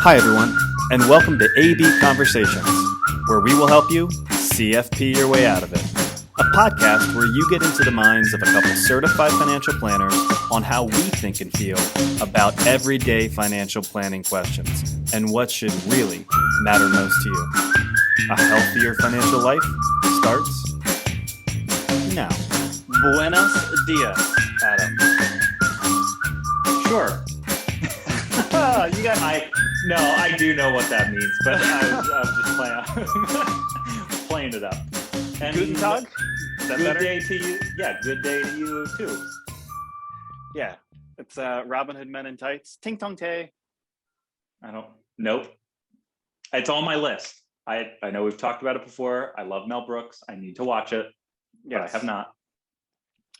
Hi, everyone, and welcome to AB Conversations, where we will help you CFP your way out of it. A podcast where you get into the minds of a couple certified financial planners on how we think and feel about everyday financial planning questions and what should really matter most to you. A healthier financial life starts now. Buenos dias, Adam. Sure. I do know what that means, but I'm just playing it up. And Guten Tag? Is that good better? day to you. Yeah, good day to you too. Yeah. It's Robin Hood Men in Tights. Ting tong tay. Nope. It's on my list. I know we've talked about it before. I love Mel Brooks. I need to watch it, but I have not.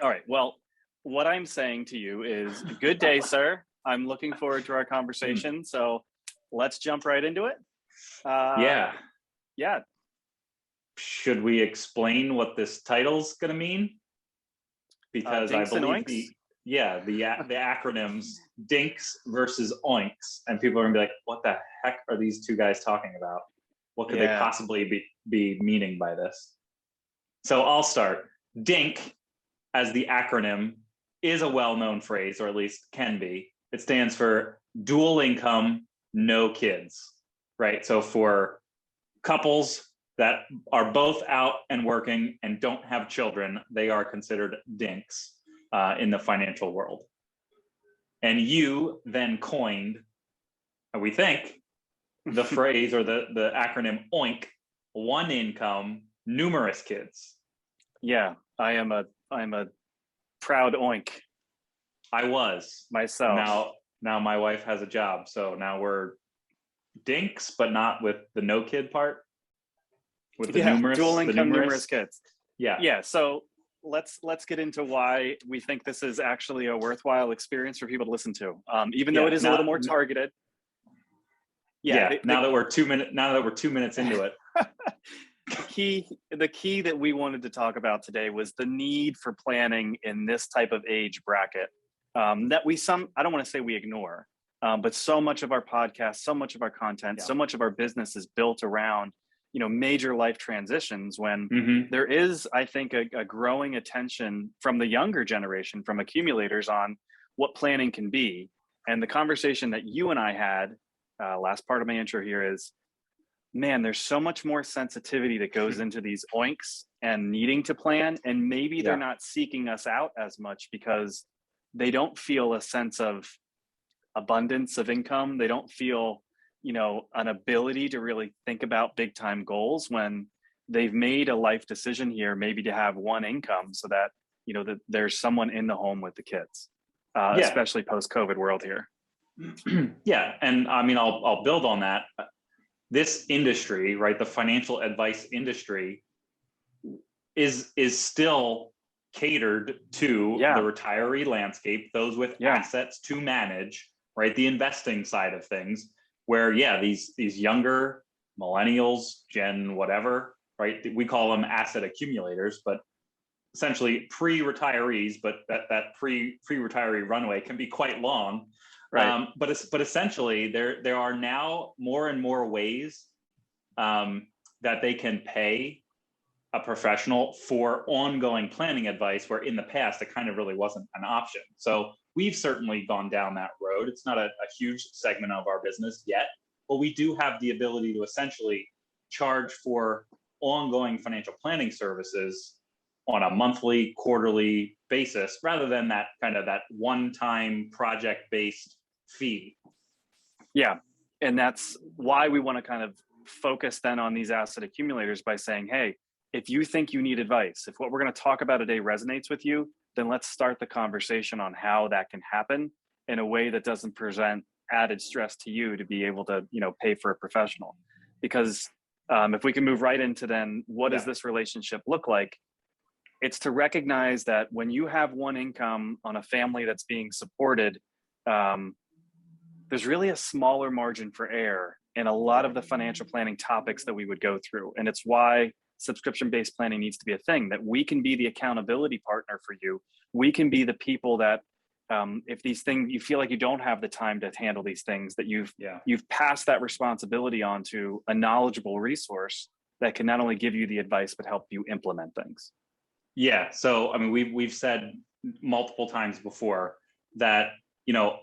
All right. Well, what I'm saying to you is good day, sir. I'm looking forward to our conversation. So let's jump right into it. Yeah. Yeah. Should we explain what this title's going to mean? Because I Dinks and believe OINKS? the acronyms DINKS versus OINKS, and people are going to be like, what the heck are these two guys talking about? What could they possibly be meaning by this? So I'll start. DINK, as the acronym, is a well-known phrase, or at least can be. It stands for dual income, no kids, right? So for couples that are both out and working and don't have children, they are considered DINKs in the financial world. And you then coined, we think, the phrase or the acronym OINK, one income, numerous kids. Yeah. I'm a proud OINK I was myself. Now my wife has a job, so now we're DINKs, but not with the no kid part. With the numerous, dual income, numerous kids. Yeah. So let's get into why we think this is actually a worthwhile experience for people to listen to, even though it is a little more targeted. Now that we're 2 minutes into it. The key that we wanted to talk about today was the need for planning in this type of age bracket that I don't want to say we ignore, but so much of our podcast, so much of our content, so much of our business is built around, major life transitions when there is, I think, a growing attention from the younger generation, from accumulators, on what planning can be. And the conversation that you and I had, last part of my intro here is, man, there's so much more sensitivity that goes into these OINKs and needing to plan. And maybe they're not seeking us out as much because they don't feel a sense of abundance of income. They don't feel, an ability to really think about big time goals when they've made a life decision here, maybe to have one income so that, that there's someone in the home with the kids, especially post-COVID world here. Yeah. And I mean, I'll build on that. This industry, right, the financial advice industry is still catered to the retiree landscape, those with assets to manage, right, the investing side of things, where these younger millennials, Gen whatever, right, we call them asset accumulators, but essentially pre-retirees, but that pre-retiree runway can be quite long. Right. But essentially, there are now more and more ways that they can pay a professional for ongoing planning advice, where in the past it kind of really wasn't an option. So we've certainly gone down that road. It's not a huge segment of our business yet, but we do have the ability to essentially charge for ongoing financial planning services on a monthly, quarterly basis, rather than that one-time project-based fee. Yeah. And that's why we want to kind of focus then on these asset accumulators by saying, hey, if you think you need advice, if what we're going to talk about today resonates with you, then let's start the conversation on how that can happen in a way that doesn't present added stress to you to be able to, pay for a professional. Because if we can move right into then, what does this relationship look like? It's to recognize that when you have one income on a family that's being supported, there's really a smaller margin for error in a lot of the financial planning topics that we would go through. And it's why subscription-based planning needs to be a thing, that we can be the accountability partner for you. We can be the people that if these things, you feel like you don't have the time to handle these things, that you've Yeah. passed that responsibility on to a knowledgeable resource that can not only give you the advice, but help you implement things. Yeah. So, I mean, we've said multiple times before that, you know,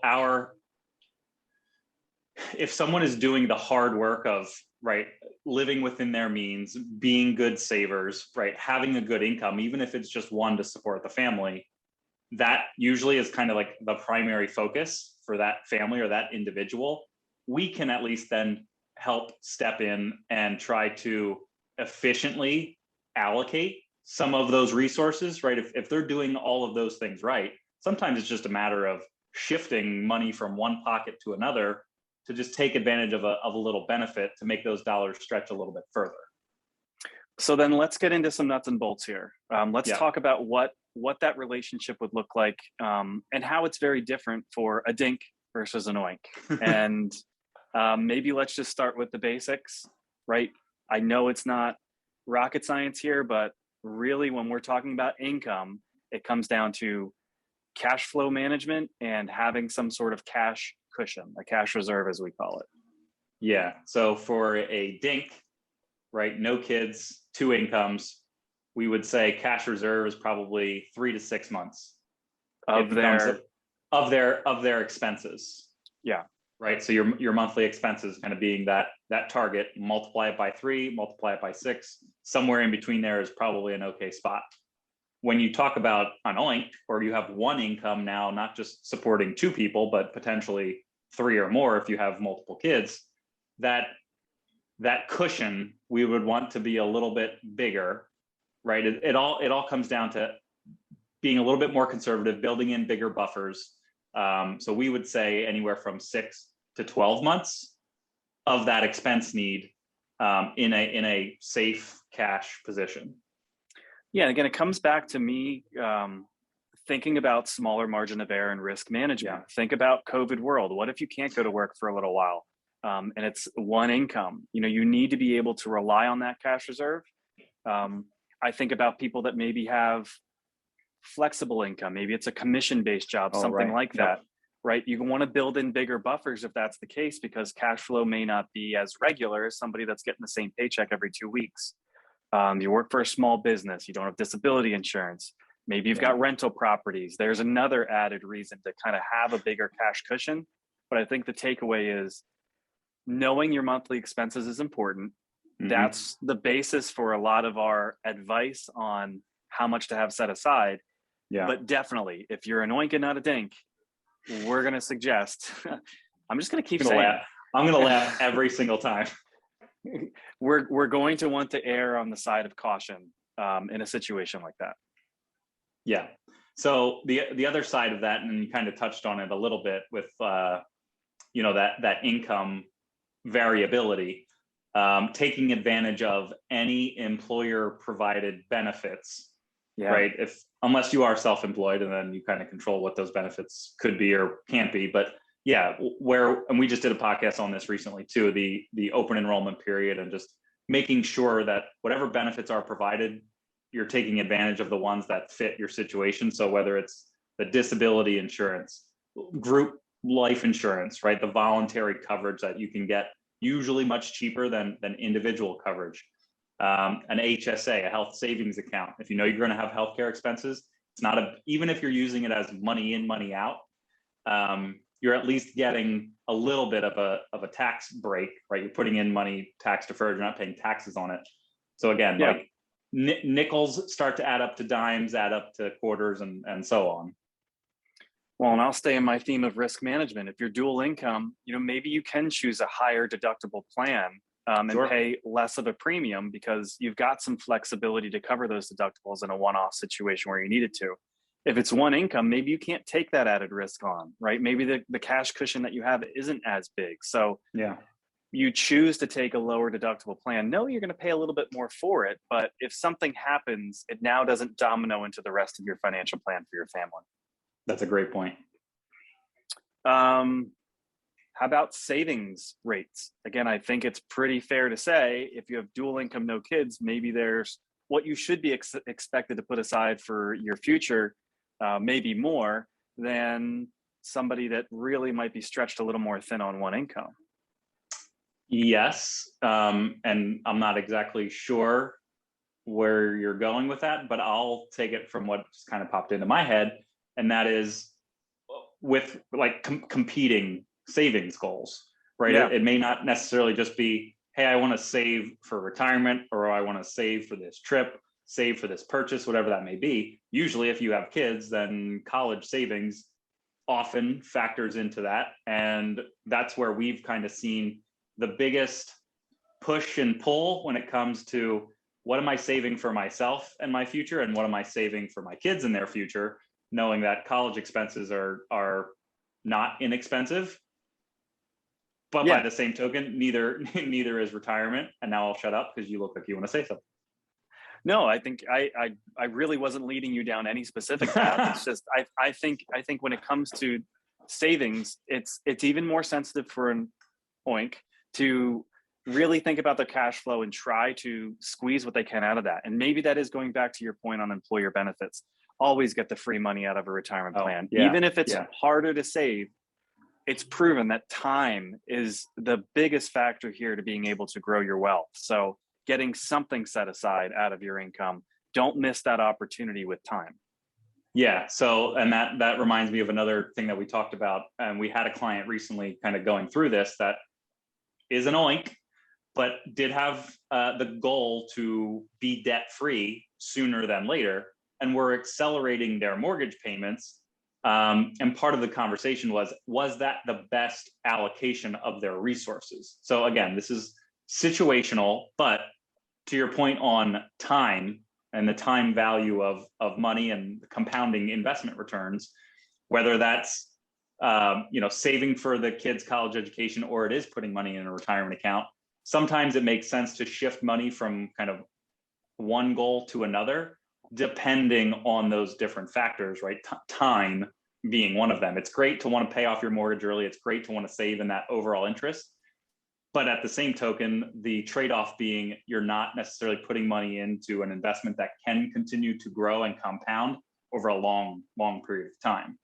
if someone is doing the hard work of, right, living within their means, being good savers, right, having a good income, even if it's just one to support the family, that usually is kind of like the primary focus for that family or that individual. We can at least then help step in and try to efficiently allocate some of those resources, right? If they're doing all of those things right, sometimes it's just a matter of shifting money from one pocket to another to just take advantage of a little benefit to make those dollars stretch a little bit further. So then let's get into some nuts and bolts here. Let's talk about what that relationship would look like, and how it's very different for a DINK versus an OINK. And maybe let's just start with the basics, right? I know it's not rocket science here, but really when we're talking about income, it comes down to cash flow management and having some sort of cash cushion, a cash reserve, as we call it. Yeah. So for a DINK, right, no kids, 2 incomes, we would say cash reserve is probably 3 to 6 months of their expenses. Yeah. Right. So your monthly expenses kind of being that target, multiply it by 3, multiply it by 6, somewhere in between there is probably an okay spot. When you talk about an OINK, or you have one income now, not just supporting 2 people, but potentially 3 or more if you have multiple kids, that cushion we would want to be a little bit bigger, right? It all comes down to being a little bit more conservative, building in bigger buffers. So we would say anywhere from 6 to 12 months of that expense need in a safe cash position. Yeah, again, it comes back to me thinking about smaller margin of error and risk management. Yeah. Think about COVID world. What if you can't go to work for a little while, and it's one income? You know, you need to be able to rely on that cash reserve. I think about people that maybe have flexible income. Maybe it's a commission-based job, something like that, right? You want to build in bigger buffers if that's the case, because cash flow may not be as regular as somebody that's getting the same paycheck every 2 weeks. You work for a small business, you don't have disability insurance. Maybe you've got rental properties. There's another added reason to kind of have a bigger cash cushion. But I think the takeaway is knowing your monthly expenses is important. Mm-hmm. That's the basis for a lot of our advice on how much to have set aside. Yeah. But definitely, if you're an OINK and not a DINK, we're going to suggest, I'm just going to keep saying, I'm going to laugh every single time. We're going to want to err on the side of caution in a situation like that. Yeah. So the other side of that, and you kind of touched on it a little bit with you know, that income variability, taking advantage of any employer provided benefits, right? Unless you are self-employed, and then you kind of control what those benefits could be or can't be. But yeah, and we just did a podcast on this recently too, the open enrollment period, and just making sure that whatever benefits are provided, you're taking advantage of the ones that fit your situation. So whether it's the disability insurance, group life insurance, right? The voluntary coverage that you can get usually much cheaper than individual coverage. An HSA, a health savings account. If you know you're going to have healthcare expenses, it's not even if you're using it as money in, money out, you're at least getting a little bit of a tax break, right? You're putting in money tax deferred, you're not paying taxes on it. So again, like nickels start to add up to dimes, add up to quarters, and so on. Well, and I'll stay in my theme of risk management. If you're dual income, you know, maybe you can choose a higher deductible plan and pay less of a premium, because you've got some flexibility to cover those deductibles in a one-off situation where you needed to. If it's one income, maybe you can't take that added risk on, right? Maybe the cash cushion that you have isn't as big. So you choose to take a lower deductible plan. No, you're going to pay a little bit more for it, but if something happens, it now doesn't domino into the rest of your financial plan for your family. That's a great point. How about savings rates? Again, I think it's pretty fair to say if you have dual income, no kids, maybe there's what you should be expected to put aside for your future, maybe more than somebody that really might be stretched a little more thin on one income. Yes. And I'm not exactly sure where you're going with that, but I'll take it from what just kind of popped into my head. And that is with like competing savings goals, right? Yeah. It may not necessarily just be, hey, I want to save for retirement, or I want to save for this trip, save for this purchase, whatever that may be. Usually if you have kids, then college savings often factors into that. And that's where we've kind of seen the biggest push and pull when it comes to what am I saving for myself and my future, and what am I saving for my kids and their future, knowing that college expenses are not inexpensive. But by the same token, neither is retirement. And now I'll shut up because you look like you want to say something. No, I think I really wasn't leading you down any specific path. It's just I think when it comes to savings, it's even more sensitive for an OINK to really think about their cash flow and try to squeeze what they can out of that. And maybe that is going back to your point on employer benefits. Always get the free money out of a retirement plan. Even if it's harder to save, it's proven that time is the biggest factor here to being able to grow your wealth. So getting something set aside out of your income, don't miss that opportunity with time. Yeah. So, and that reminds me of another thing that we talked about. And we had a client recently kind of going through this that is an OINK, but did have the goal to be debt free sooner than later. And we're accelerating their mortgage payments. And part of the conversation was that the best allocation of their resources? So again, this is situational, but to your point on time and the time value of money and compounding investment returns, whether that's saving for the kids' college education, or it is putting money in a retirement account, sometimes it makes sense to shift money from kind of one goal to another, depending on those different factors, right? Time being one of them. It's great to want to pay off your mortgage early. It's great to want to save in that overall interest. But at the same token, the trade-off being you're not necessarily putting money into an investment that can continue to grow and compound over a long, long period of time.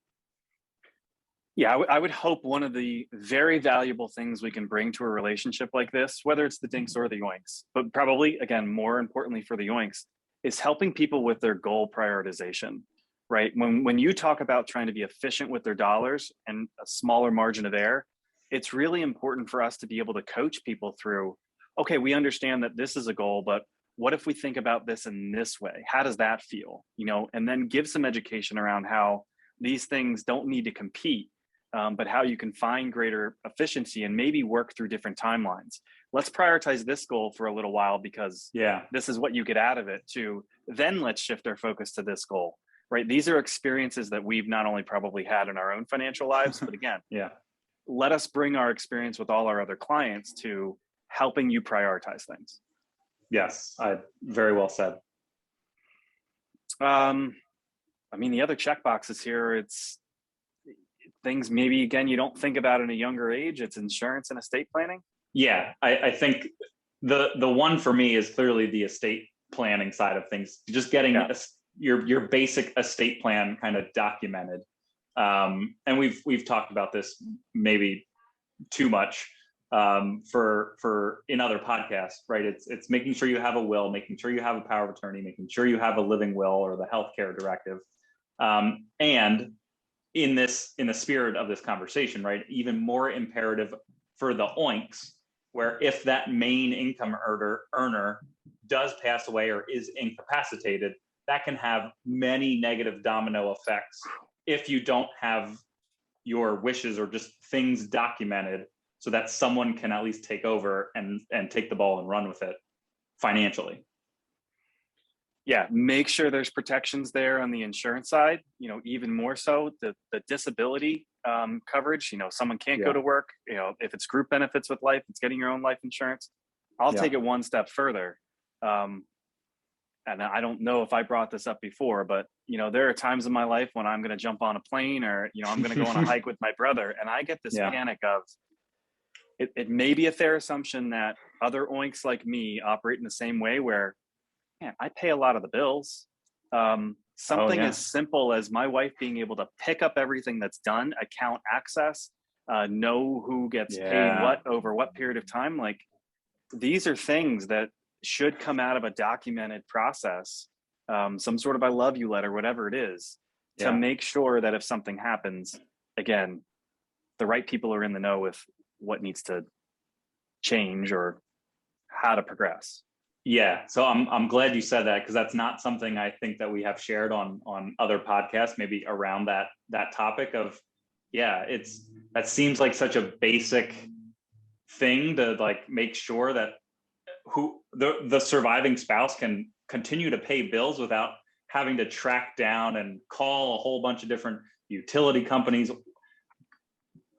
Yeah, I would hope one of the very valuable things we can bring to a relationship like this, whether it's the DINKs or the OINKs, but probably, again, more importantly for the OINKs, is helping people with their goal prioritization, right? When you talk about trying to be efficient with their dollars and a smaller margin of error, it's really important for us to be able to coach people through, okay, we understand that this is a goal, but what if we think about this in this way? How does that feel? And then give some education around how these things don't need to compete, but how you can find greater efficiency and maybe work through different timelines. Let's prioritize this goal for a little while because this is what you get out of it too. Then let's shift our focus to this goal, right? These are experiences that we've not only probably had in our own financial lives, but again, let us bring our experience with all our other clients to helping you prioritize things. Yes, very well said. The other check boxes here, it's things maybe, again, you don't think about in a younger age. It's insurance and estate planning. Yeah, I think the one for me is clearly the estate planning side of things. Just getting your basic estate plan kind of documented. And we've talked about this maybe too much for in other podcasts, right? It's making sure you have a will, making sure you have a power of attorney, making sure you have a living will or the healthcare directive. And in the spirit of this conversation, right, even more imperative for the OINKs, where if that main income earner does pass away or is incapacitated, that can have many negative domino effects if you don't have your wishes or just things documented so that someone can at least take over and take the ball and run with it financially. Yeah, make sure there's protections there on the insurance side, even more so the disability coverage, someone can't go to work, if it's group benefits with life, it's getting your own life insurance. I'll take it one step further. And I don't know if I brought this up before, but there are times in my life when I'm going to jump on a plane or, I'm going to go on a hike with my brother. And I get this panic of, it may be a fair assumption that other OINKs like me operate in the same way where, man, I pay a lot of the bills. Something as simple as my wife being able to pick up everything that's done, account access, know who gets paid what over what period of time. Like, these are things that should come out of a documented process, some sort of I love you letter, whatever it is, to make sure that if something happens, again, the right people are in the know with what needs to change or how to progress. Yeah, so I'm glad you said that, because that's not something I think that we have shared on other podcasts, maybe around that topic of, that seems like such a basic thing to like make sure that the surviving spouse can continue to pay bills without having to track down and call a whole bunch of different utility companies,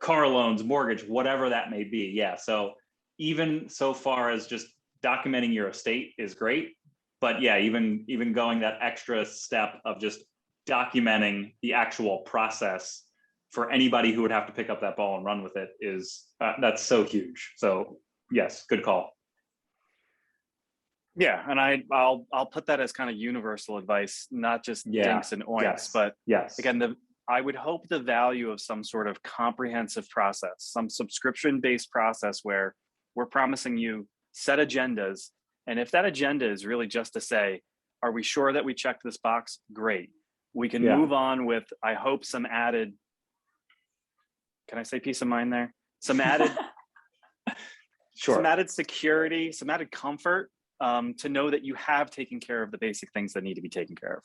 car loans, mortgage, whatever that may be. Yeah, so even so far as just documenting your estate is great, but even going that extra step of just documenting the actual process for anybody who would have to pick up that ball and run with it is that's so huge. So yes, good call. Yeah, and I'll put that as kind of universal advice, not just DINKs and OINKs, but again, I would hope the value of some sort of comprehensive process, some subscription-based process where we're promising you set agendas. And if that agenda is really just to say, are we sure that we checked this box? Great. We can move on with, I hope, some added, can I say peace of mind there? Some added, some added security, some added comfort to know that you have taken care of the basic things that need to be taken care of.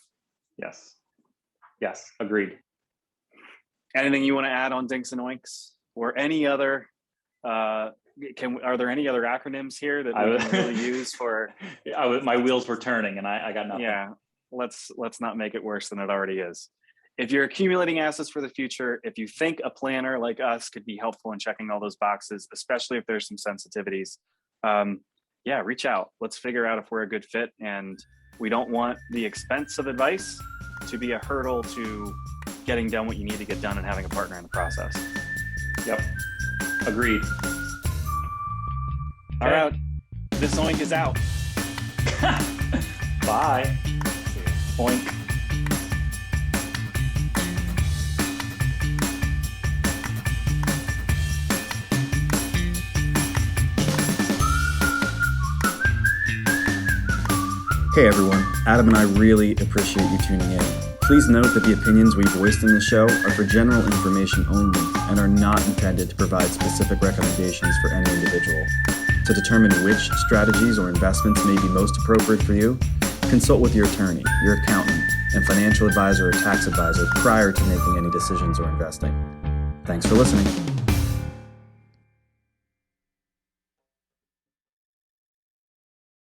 Yes, agreed. Anything you want to add on DINKs and OINKs, or any other? Are there any other acronyms here that we can really use for? My wheels were turning, and I got nothing. Yeah, let's not make it worse than it already is. If you're accumulating assets for the future, if you think a planner like us could be helpful in checking all those boxes, especially if there's some sensitivities, reach out. Let's figure out if we're a good fit, and we don't want the expense of advice to be a hurdle to getting done what you need to get done and having a partner in the process. Yep. Agreed. All right. This OINK is out. Bye. OINK. Hey everyone, Adam and I really appreciate you tuning in. Please note that the opinions we voiced in the show are for general information only and are not intended to provide specific recommendations for any individual. To determine which strategies or investments may be most appropriate for you, consult with your attorney, your accountant, and financial advisor or tax advisor prior to making any decisions or investing. Thanks for listening.